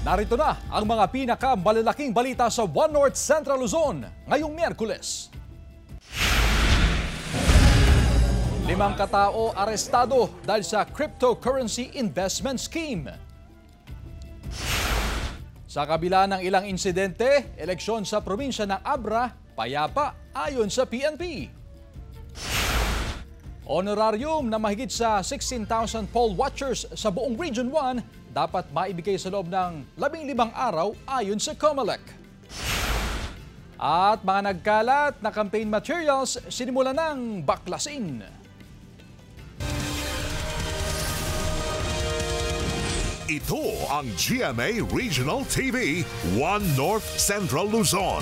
Narito na ang mga pinakamalalaking balita sa One North Central Luzon ngayong Miyerkules. 5 katao arestado dahil sa cryptocurrency investment scheme. Sa kabila ng ilang insidente, eleksyon sa probinsya ng Abra, payapa ayon sa PNP. Honorarium na mahigit sa 16,000 poll watchers sa buong Region 1 dapat maibigay sa loob ng 15 araw ayon sa COMELEC. At mga nagkalat na campaign materials sinimula ng baklasin. Ito ang GMA Regional TV, One North Central Luzon.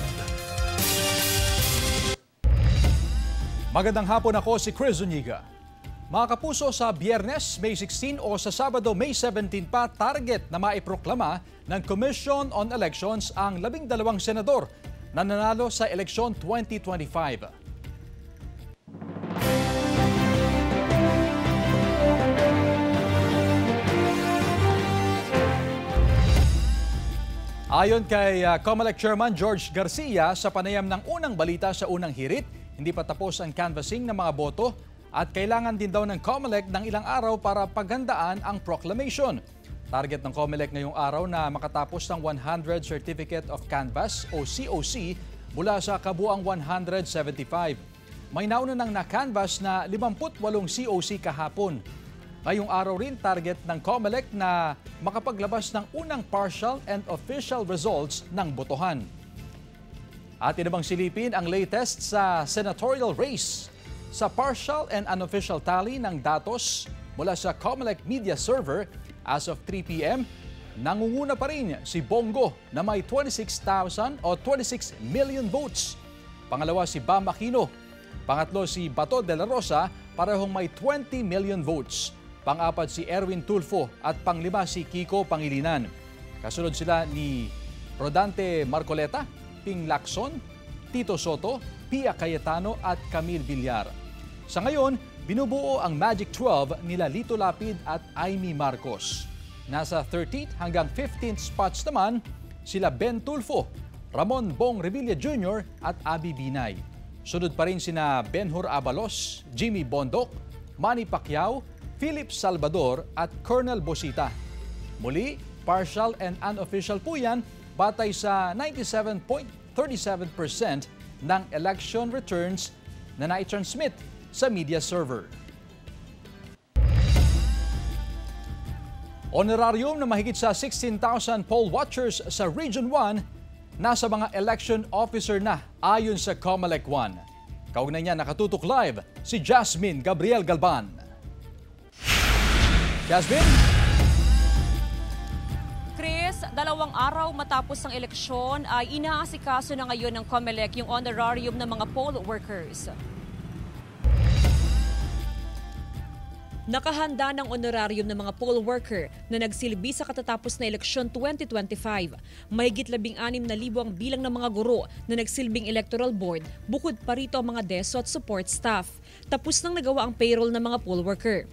Magandang hapon, ako si Chris Zuniga. Mga kapuso, sa Biyernes, May 16 o sa Sabado, May 17 pa, target na maiproklama ng Commission on Elections ang 12 senador na nanalo sa eleksyon 2025. Ayon kay COMELEC Chairman George Garcia, sa panayam ng unang balita sa unang hirit, hindi pa tapos ang canvassing ng mga boto at kailangan din daw ng COMELEC ng ilang araw para paghandaan ang proclamation. Target ng COMELEC ngayong araw na makatapos ng 100 Certificate of Canvass o COC mula sa kabuang 175. May nauna nang na-canvass na 58 COC kahapon. Ngayong araw rin target ng COMELEC na makapaglabas ng unang partial and official results ng botohan. At inabang silipin ang latest sa senatorial race. Sa partial and unofficial tally ng datos mula sa COMELEC media server as of 3 p.m., nangunguna pa rin si Bongo na may 26,000 o 26 million votes. Pangalawa si Bam Aquino. Pangatlo si Bato de la Rosa, parehong may 20 million votes. Pang-apat si Erwin Tulfo at panglima si Kiko Pangilinan. Kasunod sila ni Rodante Marcoleta, Ping Lacson, Tito Soto, Pia Cayetano at Camille Villar. Sa ngayon, binubuo ang Magic 12 nila Lito Lapid at Amy Marcos. Nasa 13th hanggang 15th spots naman sila Ben Tulfo, Ramon Bong Revilla Jr. at Abby Binay. Sunod pa rin sina Benhur Abalos, Jimmy Bondoc, Manny Pacquiao, Philip Salvador at Colonel Bosita. Muli, partial and unofficial po yan, batay sa 97.37% ng election returns na nai-transmit sa media server. Honorarium na mahigit sa 16,000 poll watchers sa Region 1 nasa mga election officer na ayon sa COMELEC 1. Kaugnay niya nakatutok live si Jasmine Gabriel Galban. Jasmine? Chris, 2 araw matapos ang eleksyon ay inaasikaso na ngayon ng COMELEC yung honorarium ng mga poll workers. Nakahanda ng honorarium ng mga poll worker na nagsilbi sa katatapos na eleksyon 2025. Mahigit 16,000 ang bilang ng mga guro na nagsilbing electoral board, bukod pa rito ang mga DESO at support staff. Tapos nang nagawa ang payroll ng mga poll worker.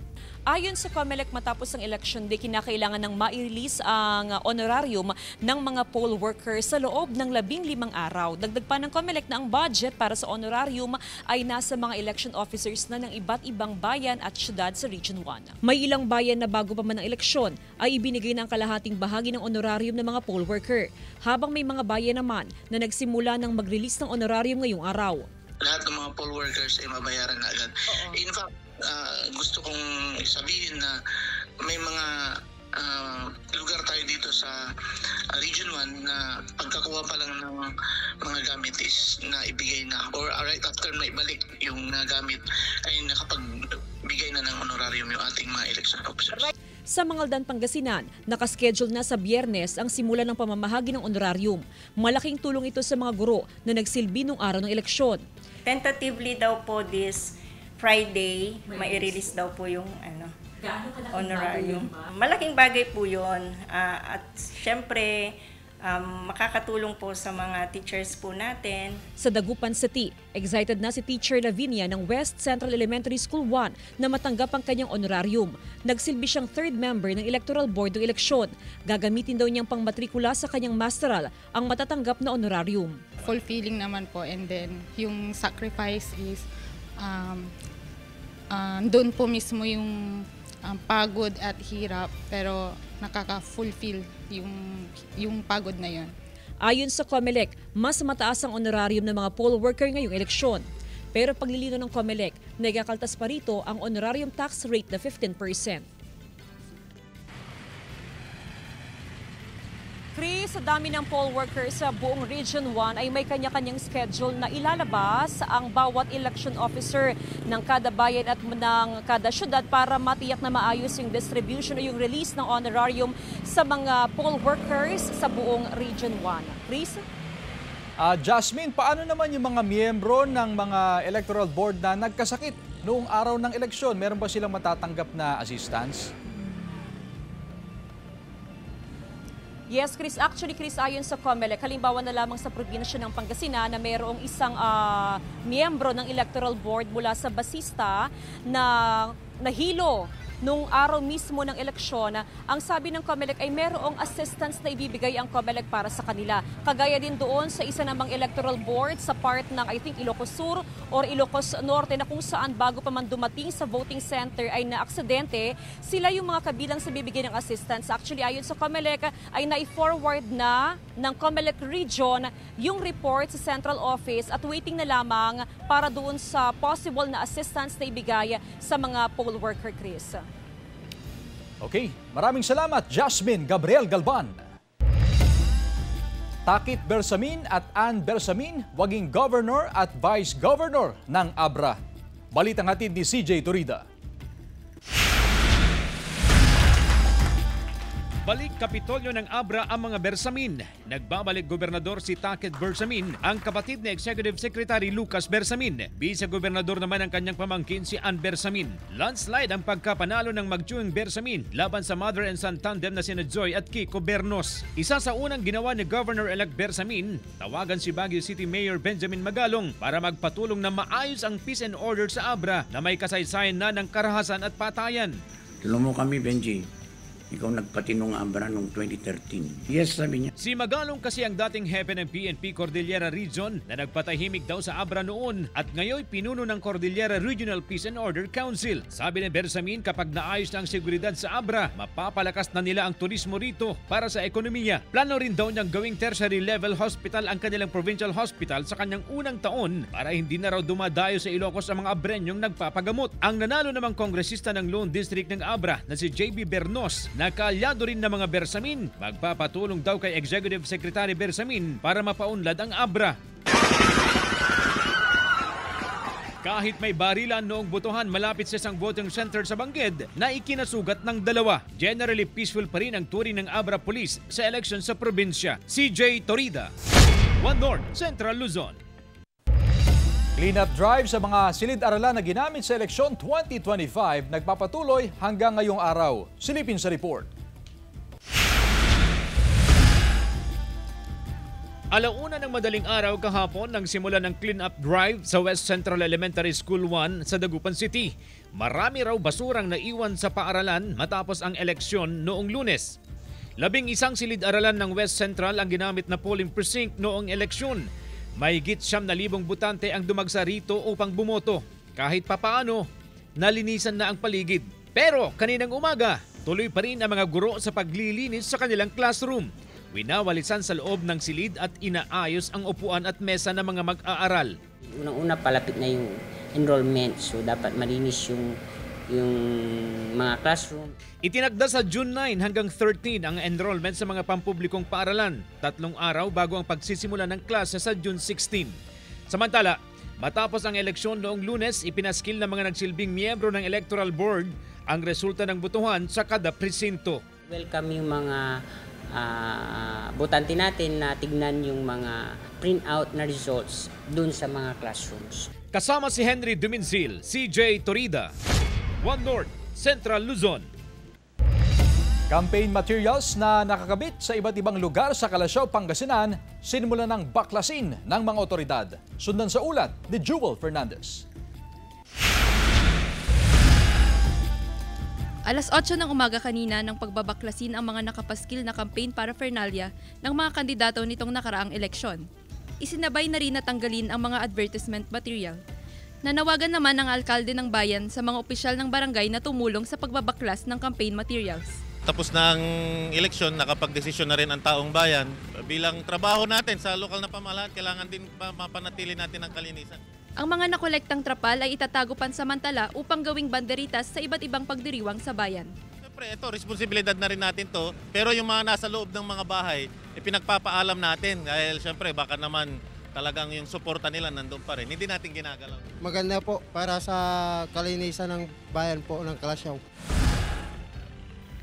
Ayon sa COMELEC, matapos ang election day, kinakailangan ng ma-release ang honorarium ng mga poll workers sa loob ng 15 araw. Dagdag pa ng COMELEC na ang budget para sa honorarium ay nasa mga election officers na ng iba't ibang bayan at syudad sa Region 1. May ilang bayan na bago pa man ang eleksyon ay ibinigay ng kalahating bahagi ng honorarium ng mga poll worker, habang may mga bayan naman na nagsimula ng mag-release ng honorarium ngayong araw. Lahat ng mga poll workers ay mabayaran na agad. In fact, gusto kong sabihin na may mga lugar tayo dito sa Region 1 na pagkakuha pa lang ng mga gamit is na ibigay na, or right after na ibalik yung nagamit ay nakapagbigay na ng honorarium yung ating mga election officers. Sa Mangaldan, Pangasinan, nakaschedule na sa Biyernes ang simula ng pamamahagi ng honorarium. Malaking tulong ito sa mga guro na nagsilbi nung araw ng eleksyon. Tentatively daw po this Friday, mai-release daw po yung honorarium. Malaking bagay po yun. At syempre, makakatulong po sa mga teachers po natin. Sa Dagupan City, excited na si Teacher Lavinia ng West Central Elementary School 1 na matanggap ang kanyang honorarium. Nagsilbi siyang third member ng Electoral Board ng eleksyon. Gagamitin daw niyang pangmatrikula sa kanyang masteral ang matatanggap na honorarium. Fulfilling naman po, and then yung sacrifice is doon po mismo yung pagod at hirap, pero nakaka-fulfill yung pagod na yun. Ayon sa COMELEC, mas mataas ang honorarium ng mga poll worker ngayong eleksyon. Pero paglilino ng COMELEC, nagakaltas pa rito ang honorarium tax rate na 15%. Chris, sa dami ng poll workers sa buong Region 1 ay may kanya-kanyang schedule na ilalabas ang bawat election officer ng kada bayan at ng kada syudad para matiyak na maayos yung distribution o yung release ng honorarium sa mga poll workers sa buong Region 1. Chris? Jasmine, paano naman yung mga miyembro ng mga electoral board na nagkasakit noong araw ng eleksyon? Meron ba silang matatanggap na assistance? Yes, Chris. Actually, Chris, ayon sa COMELEC, halimbawa na lamang sa probinsya ng Pangasinan na mayroong isang miyembro ng electoral board mula sa Basista na nahilo nung araw mismo ng eleksyon. Ang sabi ng COMELEC ay mayroong assistance na ibibigay ang COMELEC para sa kanila. Kagaya din doon sa isa namang electoral board sa part ng, I think, Ilocos Sur or Ilocos Norte na kung saan bago pa man dumating sa voting center ay naaksidente, sila yung mga kabilang sa bibigyan ng assistance. Actually, ayon sa COMELEC ay na-forward na ng COMELEC region yung report sa central office at waiting na lamang para doon sa possible na assistance na ibigay sa mga poll worker, Chris. Okay, maraming salamat, Jasmine Gabriel Galban. Takit Bersamin at Ann Bersamin, waging governor at vice governor ng Abra. Balitang hatid ni CJ Turida. Balik Kapitolyo ng Abra ang mga Bersamin. Nagbabalik Gobernador si Takit Bersamin, ang kapatid ni Executive Secretary Lucas Bersamin. Vice-Gobernador naman ang kanyang pamangkin si Ann Bersamin. Landslide ang pagkapanalo ng magtuwing Bersamin laban sa mother and son tandem na sina Joy at Kiko Bernos. Isa sa unang ginawa ni Governor-elect Bersamin, tawagan si Baguio City Mayor Benjamin Magalong para magpatulong na maayos ang peace and order sa Abra na may kasaysayan na ng karahasan at patayan. Tulong mo kami, Benji. Ikaw nagpatinong Abra noong 2013. Yes, sabi niya. Si Magalong kasi ang dating hepe ng PNP Cordillera Region na nagpatahimik daw sa Abra noon at ngayon pinuno ng Cordillera Regional Peace and Order Council. Sabi ni Bersamin, kapag naayos na ang seguridad sa Abra, mapapalakas na nila ang turismo rito para sa ekonomiya. Plano rin daw niyang gawing tertiary level hospital ang kanilang provincial hospital sa kanyang unang taon para hindi na raw dumadayo sa Ilocos ang mga Abrenyong nagpapagamot. Ang nanalo namang kongresista ng Lone District ng Abra na si JB Bernos, nakaalyado rin ng mga Bersamin, magpapatulong daw kay Executive Secretary Bersamin para mapaunlad ang Abra. Kahit may barilan noong botohan malapit sa isang voting center sa Bangged na ikinasugat ng dalawa, generally peaceful pa rin ang turing ng Abra Police sa election sa probinsya. CJ Torida, One North, Central Luzon. Clean-up drive sa mga silid-aralan na ginamit sa eleksyon 2025 nagpapatuloy hanggang ngayong araw. Silipin sa report. Alauna ng madaling araw kahapon nang simulan ng clean-up drive sa West Central Elementary School 1 sa Dagupan City. Marami raw basurang naiwan sa paaralan matapos ang eleksyon noong Lunes. 11 silid-aralan ng West Central ang ginamit na polling precinct noong eleksyon. Mahigit 9,000 botante ang dumagsa rito upang bumoto. Kahit papaano, nalinisan na ang paligid. Pero kaninang umaga, tuloy pa rin ang mga guro sa paglilinis sa kanilang classroom. Winawalisan sa loob ng silid at inaayos ang upuan at mesa ng mga mag-aaral. Unang-una palapit na yung enrollment, so dapat malinis yung mga classroom. Itinagda sa June 9 hanggang 13 ang enrollment sa mga pampublikong paaralan, 3 araw bago ang pagsisimula ng klase sa June 16. Samantala, matapos ang eleksyon noong Lunes, ipinaskil ng mga nagsilbing miyembro ng Electoral Board ang resulta ng botohan sa kada presinto. Welcome yung mga botante natin na tignan yung mga print-out na results dun sa mga classrooms. Kasama si Henry Duminzil, CJ Torida, One North, Central Luzon. Campaign materials na nakakabit sa iba't ibang lugar sa Calasiao, Pangasinan, sinimula ng baklasin ng mga otoridad. Sundan sa ulat ni Jewel Fernandez. Alas 8 ng umaga kanina nang pagbabaklasin ang mga nakapaskil na campaign paraphernalia ng mga kandidato nitong nakaraang eleksyon. Isinabay na rin natanggalin ang mga advertisement material. Nanawagan naman ang alkalde ng bayan sa mga opisyal ng barangay na tumulong sa pagbabaklas ng campaign materials. Tapos ng eleksyon, nakapagdesisyon na rin ang taong bayan. Bilang trabaho natin sa lokal na pamahalaan, kailangan din mapanatili natin ang kalinisan. Ang mga nakolektang trapal ay itatago pansamantala upang gawing banderitas sa iba't ibang pagdiriwang sa bayan. Siyempre, ito, responsibilidad na rin natin to. Pero yung mga nasa loob ng mga bahay, pinagpapaalam natin. Dahil siyempre, baka naman talagang yung suporta nila nandun pa rin. Hindi natin ginagalaw. Maganda po para sa kalinisan ng bayan po ng Calasiao.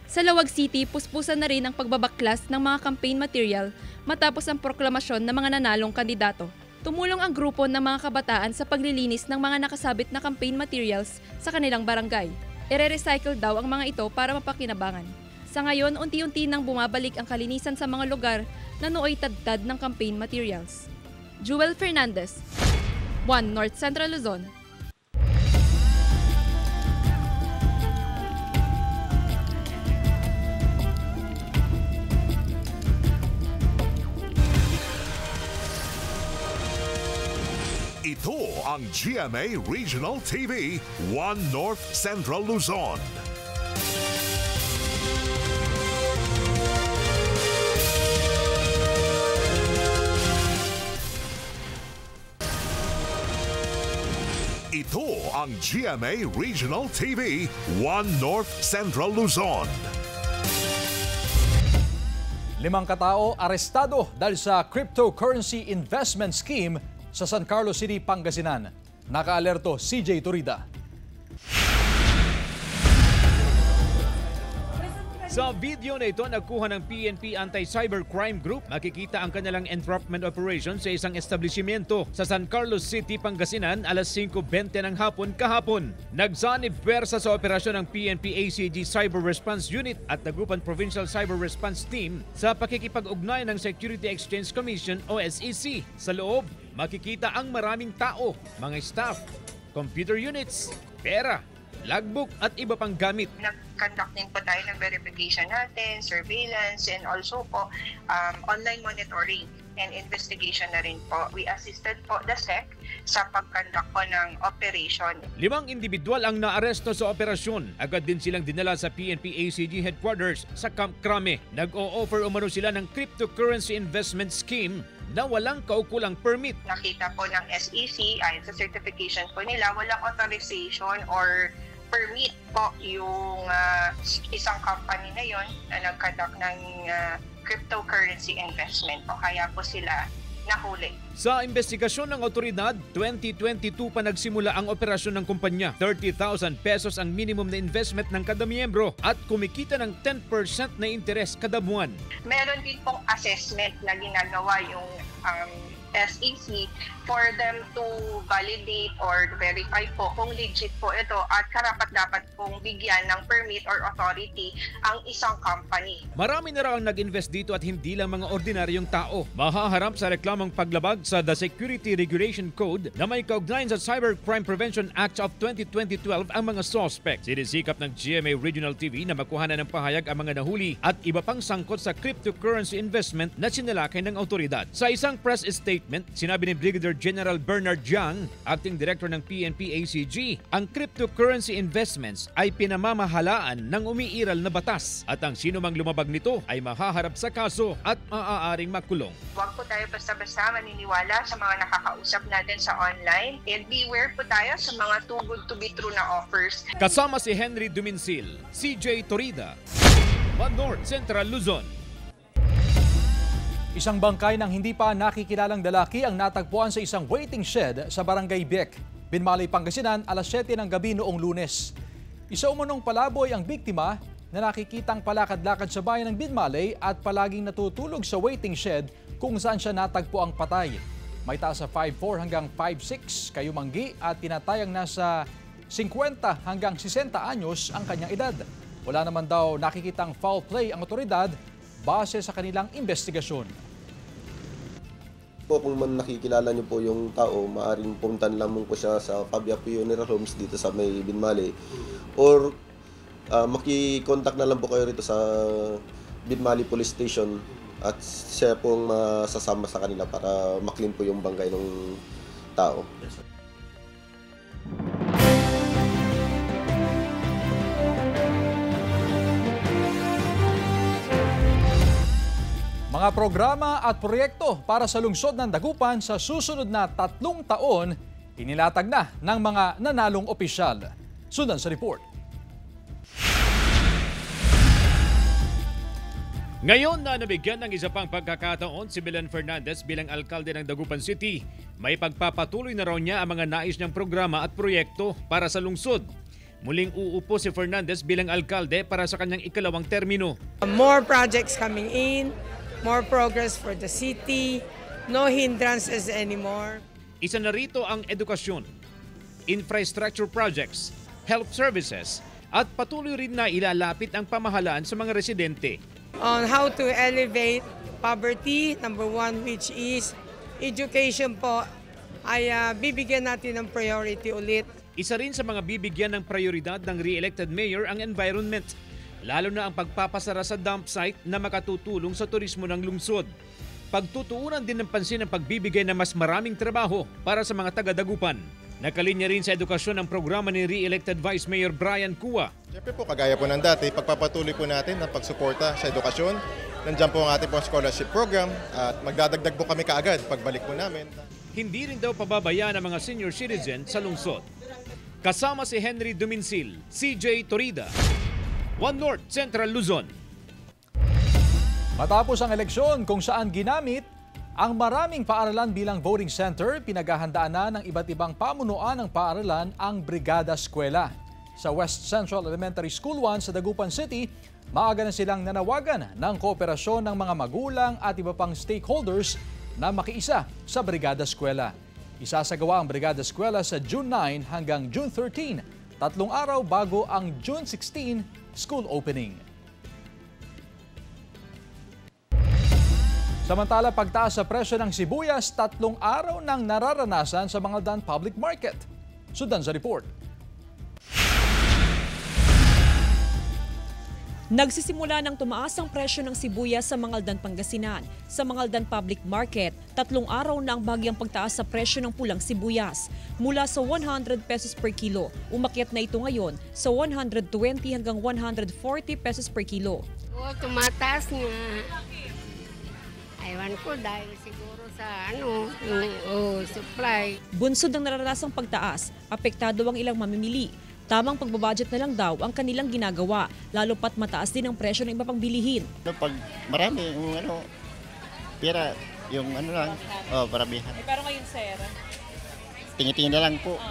Sa Lawag City, puspusan na rin ang pagbabaklas ng mga campaign material matapos ang proklamasyon ng mga nanalong kandidato. Tumulong ang grupo ng mga kabataan sa paglilinis ng mga nakasabit na campaign materials sa kanilang barangay. Ire-recycle daw ang mga ito para mapakinabangan. Sa ngayon, unti-unti nang bumabalik ang kalinisan sa mga lugar na nooy tadtad ng campaign materials. Jewel Fernandez, 1 North Central Luzon. Ito ang GMA Regional TV, 1 North Central Luzon. Ito ang GMA Regional TV, 1 North Central Luzon. 5 katao arestado dahil sa cryptocurrency investment scheme sa San Carlos City, Pangasinan. Nakaalerto CJ Turida. Sa video na ito, nagkuha ng PNP Anti-Cybercrime Group. Makikita ang kanilang entrapment operation sa isang establishmento sa San Carlos City, Pangasinan, alas 5:20 ng hapon kahapon. Nagsanib pwersa sa operasyon ng PNP ACG Cyber Response Unit at Dagupan Provincial Cyber Response Team sa pakikipag-ugnay ng Security Exchange Commission o SEC. Sa loob, makikita ang maraming tao, mga staff, computer units, pera, logbook at iba pang gamit. Nag-conduct din po tayo ng verification natin, surveillance, and also po online monitoring and investigation na rin po. We assisted po the SEC sa pag-conduct po ng operation. 5 individual ang naaresto sa operasyon. Agad din silang dinala sa PNP ACG headquarters sa Camp Crame. Nag-o-offer umano sila ng cryptocurrency investment scheme na walang kaukulang permit. Nakita po ng SEC, ayon sa certification po nila, walang authorization or permit po yung isang company na yon na nag-conduct ng cryptocurrency investment po. Kaya po sila nahuli. Sa investigasyon ng otoridad, 2022 pa nagsimula ang operasyon ng kumpanya. 30,000 pesos ang minimum na investment ng kada miyembro at kumikita ng 10% na interes kada buwan. Meron din pong assessment na ginagawa yung SEC for them to validate or verify po kung legit po ito at karapat-dapat pong bigyan ng permit or authority ang isang company. Marami na raw ang nag-invest dito at hindi lang mga ordinaryong tao. Mahaharap sa reklamang paglabag sa The Security Regulation Code na may kaugnayan sa Cybercrime Prevention Act of 2012 ang mga suspect. Sinisikap ng GMA Regional TV na makuhanan ng pahayag ang mga nahuli at iba pang sangkot sa cryptocurrency investment na sinalakay ng autoridad. Sa isang press statement, sinabi ni Brigadier General Bernard Jiang, Acting Director ng PNP ACG, ang cryptocurrency investments ay pinamamahalaan ng umiiral na batas at ang sino mang lumabag nito ay mahaharap sa kaso at maaaring makulong. Huwag po tayo basta-basta maniniwala sa mga nakakausap natin sa online and beware po tayo sa mga too good to be true na offers. Kasama si Henry Duminsil, CJ Torida, 1 North Central Luzon. Isang bangkay ng hindi pa nakikilalang lalaki ang natagpuan sa isang waiting shed sa Barangay Biek, Binmalay, Pangasinan, alas 7 ng gabi noong Lunes. Isa umunong palaboy ang biktima na nakikitang palakad-lakad sa bayan ng Binmalay at palaging natutulog sa waiting shed kung saan siya natagpuang patay. May taas sa 5'4 hanggang 5'6 kayumanggi at tinatayang nasa 50 hanggang 60 anyos ang kanyang edad. Wala naman daw nakikitang foul play ang otoridad base sa kanilang investigasyon. Kung man nakikilala niyo po yung tao, maaaring puntan lamang po siya sa Pabia Pioneer Homes dito sa may Binmali. Or maki-contact na lang po kayo rito sa Binmali Police Station at siya pong masasama sa kanila para maklin po yung bangkay ng tao. Mga programa at proyekto para sa lungsod ng Dagupan sa susunod na 3 taon, inilatag na ng mga nanalong opisyal. Sundan sa report. Ngayon na nabigyan ng isa pang pagkakataon si Belen Fernandez bilang alkalde ng Dagupan City, may pagpapatuloy na raw niya ang mga nais niyang programa at proyekto para sa lungsod. Muling uupo si Fernandez bilang alkalde para sa kanyang ikalawang termino. More projects coming in, more progress for the city, no hindrances anymore. Isa na rito ang edukasyon, infrastructure projects, health services at patuloy rin na ilalapit ang pamahalaan sa mga residente. On how to elevate poverty, number 1, which is education po, ay bibigyan natin ng priority ulit. Isa rin sa mga bibigyan ng prioridad ng re-elected mayor ang environment, lalo na ang pagpapasara sa dump site na makatutulong sa turismo ng lungsod. Pagtutuunan din ng pansin ang pagbibigay ng mas maraming trabaho para sa mga taga-Dagupan. Nakalinya rin sa edukasyon ang programa ni re-elected Vice Mayor Brian Cua. Siyempre po, kagaya po ng dati, pagpapatuloy po natin ang pagsuporta sa edukasyon. Nandiyan po ang ating po scholarship program at magdadagdag po kami kaagad pagbalik po namin. Hindi rin daw pababayaan ang mga senior citizen sa lungsod. Kasama si Henry Duminsil, CJ Torida, One North Central Luzon. Matapos ang eleksyon kung saan ginamit ang maraming paaralan bilang voting center, pinaghahandaan na ng iba't ibang pamunuan ng paaralan ang Brigada Eskwela. Sa West Central Elementary School 1 sa Dagupan City, maaga na silang nanawagan ng kooperasyon ng mga magulang at iba pang stakeholders na makiisa sa Brigada Eskwela. Isasagawa ang Brigada Eskwela sa June 9 hanggang June 13, 3 araw bago ang June 16 school opening. Samantala, pagtaas sa presyo ng sibuyas, 3 araw nang nararanasan sa Mangaldan Public Market. Sundan sa report. Nagsisimula ng tumaas ang presyo ng sibuyas sa Mangaldan, Pangasinan. Sa Mangaldan Public Market, 3 araw na ang bahagyang pagtaas sa presyo ng pulang sibuyas. Mula sa 100 pesos per kilo, umakyat na ito ngayon sa 120 hanggang 140 pesos per kilo. Tumataas nga. Ewan ko dahil siguro sa supply. Bunsod ng naranasang pagtaas, apektado ang ilang mamimili. Tamang pagbabudget na lang daw ang kanilang ginagawa, lalo pat mataas din ang presyo ng iba pang bilihin. Pag marami, pera, lang, paramihan. Pero ngayon, sir? Tingin-tingin na lang po.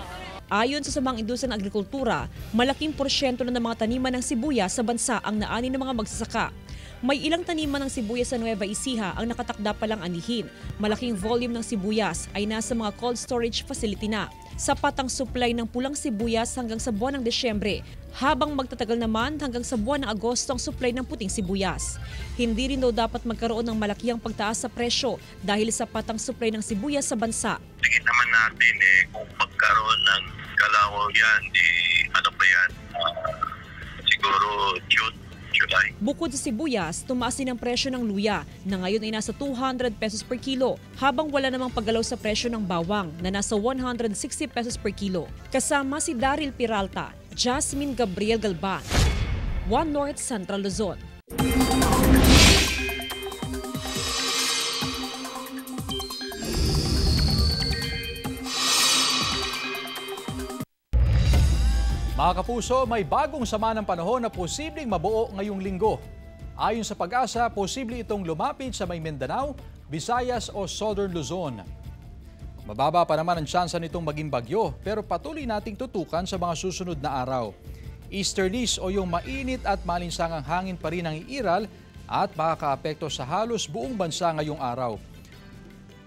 Ayon sa Samang Industriya ng Agrikultura, malaking porsyento na ng mga taniman ng sibuyas sa bansa ang naani ng mga magsasaka. May ilang taniman ng sibuyas sa Nueva Ecija ang nakatakda palang anihin. Malaking volume ng sibuyas ay nasa mga cold storage facility na. Sapat ang supply ng pulang sibuyas hanggang sa buwan ng Desyembre, habang magtatagal naman hanggang sa buwan ng Agosto ang supply ng puting sibuyas. Hindi rin daw dapat magkaroon ng malakiang pagtaas sa presyo dahil sapat ang supply ng sibuyas sa bansa. Tingin naman natin kung magkaroon ng galaw yan, siguro June. July. Bukod sa sibuyas, tumaas din ang presyo ng luya na ngayon ay nasa 200 pesos per kilo, habang wala namang paggalaw sa presyo ng bawang na nasa 160 pesos per kilo. Kasama si Daryl Peralta, Jasmine Gabriel Galban, One North Central Luzon. Mga kapuso, may bagong sama ng panahon na posibleng mabuo ngayong linggo. Ayon sa Pag-asa, posible itong lumapit sa may Mindanao, Visayas o Southern Luzon. Mababa pa naman ang tsansa nitong maging bagyo, pero patuloy nating tutukan sa mga susunod na araw. Easterlies o yung mainit at malinsangang hangin pa rin ang iiral at makakaapekto sa halos buong bansa ngayong araw.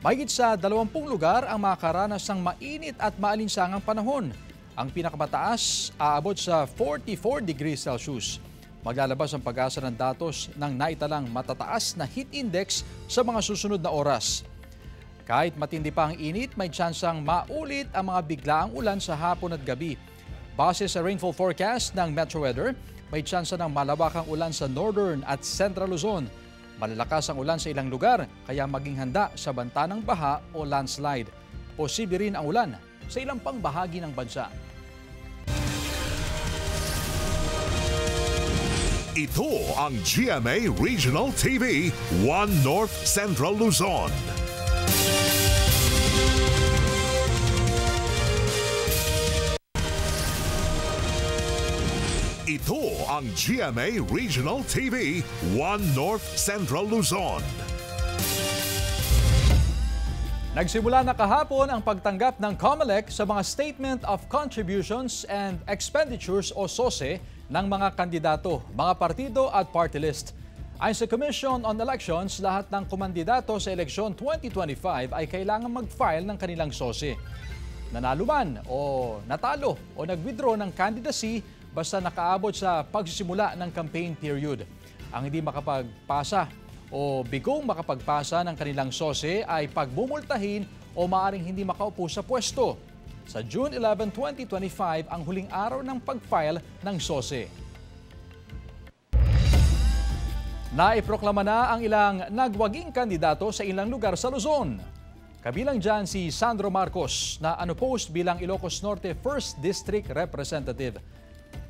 Mahigit sa 20 lugar ang makakaranas ng mainit at maalinsangang panahon. Ang pinakamataas aabot sa 44 degrees Celsius. Maglalabas ang Pag-asa ng datos ng naitalang matataas na heat index sa mga susunod na oras. Kahit matindi pa ang init, may tsansang maulit ang mga biglaang ulan sa hapon at gabi. Base sa rainfall forecast ng Metro Weather, may tsansa ng malawakang ulan sa Northern at Central Luzon. Malalakas ang ulan sa ilang lugar, kaya maging handa sa banta ng baha o landslide. Posible rin ang ulan sa ilang pang bahagi ng bansa. Ito ang GMA Regional TV, 1 North Central Luzon. Ito ang GMA Regional TV, 1 North Central Luzon. Nagsimula na kahapon ang pagtanggap ng COMELEC sa mga Statement of Contributions and Expenditures o SOSE ng mga kandidato, mga partido at party list. Ayon sa Commission on Elections, lahat ng kumandidato sa eleksyon 2025 ay kailangan mag-file ng kanilang SOSE. Nanalo man o natalo o nag-withdraw ng candidacy basta nakaabot sa pagsisimula ng campaign period. Ang hindi makapagpasa o bigong makapagpasa ng kanilang SOSE ay pagbumultahin o maaring hindi makaupo sa pwesto. Sa June 11, 2025 ang huling araw ng pag-file ng SOSE. Naiproklama na ang ilang nagwaging kandidato sa ilang lugar sa Luzon. Kabilang dyan si Sandro Marcos na unopposed bilang Ilocos Norte 1st District Representative.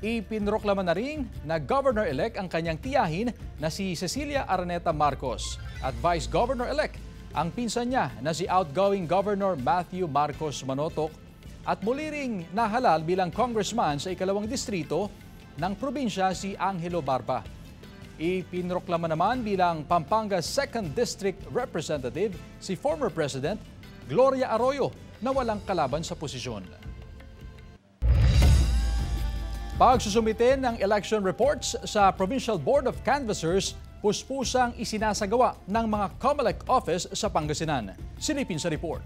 Ipinroklama na rin na Governor-elect ang kanyang tiyahin na si Cecilia Araneta Marcos at Vice Governor-elect ang pinsan niya na si outgoing Governor Matthew Marcos Manotoc at muli ring nahalal bilang congressman sa ikalawang distrito ng probinsya si Angelo Barba. Ipinroklama naman bilang Pampanga 2nd District Representative si former President Gloria Arroyo na walang kalaban sa posisyon. Pagsusumite ng election reports sa Provincial Board of Canvassers, puspusang isinasagawa ng mga COMELEC office sa Pangasinan. Silipin sa report.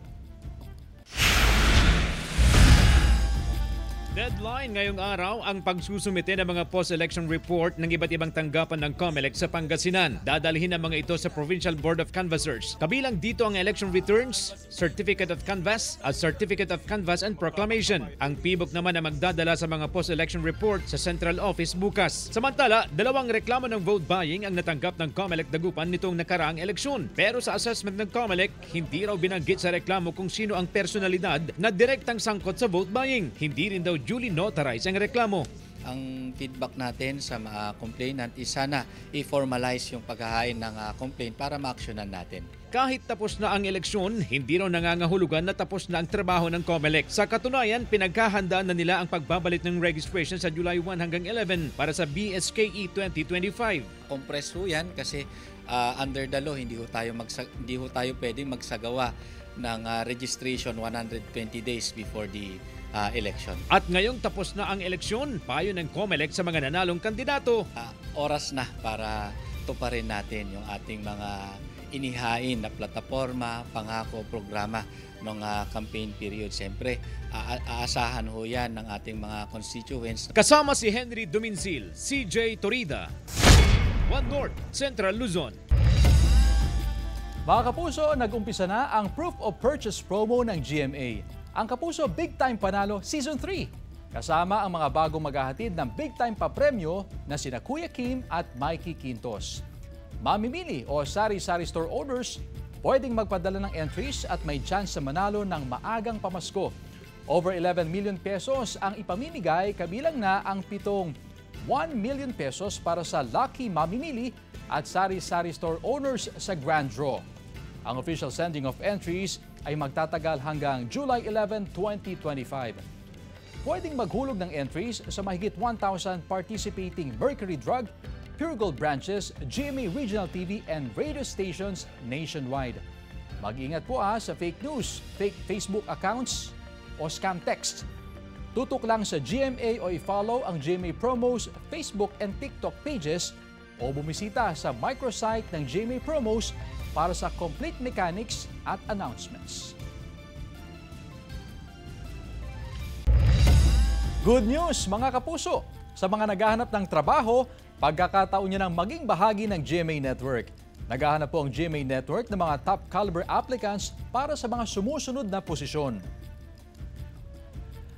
Deadline ngayong araw ang pagsusumite ng mga post-election report ng iba't ibang tanggapan ng COMELEC sa Pangasinan. Dadalhin ang mga ito sa Provincial Board of Canvassers. Kabilang dito ang election returns, Certificate of Canvass at Certificate of Canvass and Proclamation. Ang PBOC naman ang magdadala sa mga post-election report sa Central Office bukas. Samantala, 2 reklamo ng vote buying ang natanggap ng COMELEC Dagupan nitong nakaraang eleksyon. Pero sa assessment ng COMELEC, hindi raw binanggit sa reklamo kung sino ang personalidad na direktang sangkot sa vote buying. Hindi rin daw duly notarized ang reklamo. Ang feedback natin sa mga complainant is sana i-formalize yung paghahain ng complaint para ma-actionan natin. Kahit tapos na ang eleksyon, hindi raw nangangahulugan na tapos na ang trabaho ng COMELEC. Sa katunayan, pinaghahandaan na nila ang pagbabalik ng registration sa July 1 hanggang 11 para sa BSKE 2025. Compress ho yan kasi under the law, hindi ho tayo pwedeng magsagawa ng registration 120 days before the election. At ngayong tapos na ang eleksyon, payo ng COMELEC sa mga nanalong kandidato. Oras na para tuparin natin yung ating mga inihain na plataforma, pangako, programa ng campaign period. Siyempre, aasahan ho yan ng ating mga constituents. Kasama si Henry Dominzil, CJ Torida, 1 North Central Luzon. Mga kapuso, nag-umpisa na ang Proof of Purchase promo ng GMA. Ang Kapuso Big Time Panalo Season 3. Kasama ang mga bagong maghahatid ng big time papremyo na sina Kuya Kim at Mikey Quintos. Mamimili o sari-sari store owners, pwedeng magpadala ng entries at may chance sa manalo ng maagang pamasko. Over 11 million pesos ang ipamimigay, kabilang na ang 1 million pesos para sa lucky mamimili at sari-sari store owners sa grand draw. Ang official sending of entries ay magtatagal hanggang July 11, 2025. Pwedeng maghulog ng entries sa mahigit 1,000 participating Mercury Drug, Pure Gold branches, GMA Regional TV and radio stations nationwide. Mag-ingat po sa fake news, fake Facebook accounts o scam text. Tutok lang sa GMA o i-follow ang GMA Promos Facebook and TikTok pages o bumisita sa microsite ng GMA Promos para sa complete mechanics at announcements. Good news mga kapuso! Sa mga naghahanap ng trabaho, pagkakataon niya ng maging bahagi ng GMA Network. Naghahanap po ang GMA Network ng mga top caliber applicants para sa mga sumusunod na posisyon.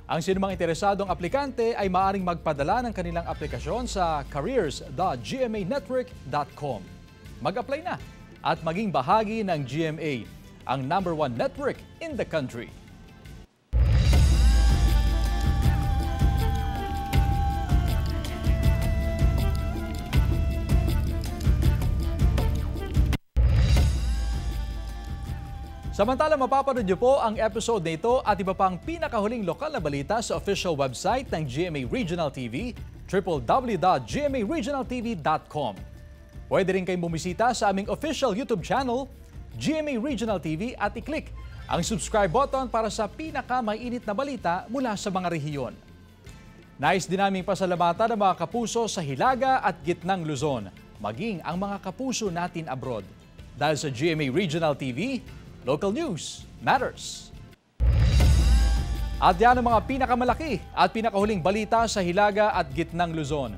Ang sinumang interesadong aplikante ay maaaring magpadala ng kanilang aplikasyon sa careers.gmanetwork.com. Mag-apply na at maging bahagi ng GMA, ang #1 network in the country. Samantala, mapapanood niyo po ang episode na ito at iba pang pinakahuling lokal na balita sa official website ng GMA Regional TV, www.gmaregionaltv.com. Pwede rin kayong bumisita sa aming official YouTube channel, GMA Regional TV, at i-click ang subscribe button para sa pinakamainit na balita mula sa mga rehiyon. Nais din naming pasalamatan ang mga kapuso sa Hilaga at Gitnang Luzon, maging ang mga kapuso natin abroad. Dahil sa GMA Regional TV, local news matters. At yan ang mga pinakamalaki at pinakahuling balita sa Hilaga at Gitnang Luzon.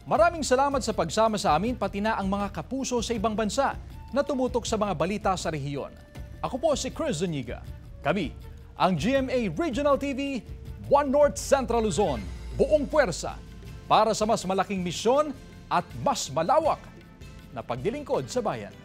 Maraming salamat sa pagsama sa amin, pati na ang mga kapuso sa ibang bansa na tumutok sa mga balita sa rehiyon. Ako po si Chris Zuniga. Kami, ang GMA Regional TV, 1 North Central Luzon, buong puwersa para sa mas malaking misyon at mas malawak na paglilingkod sa bayan.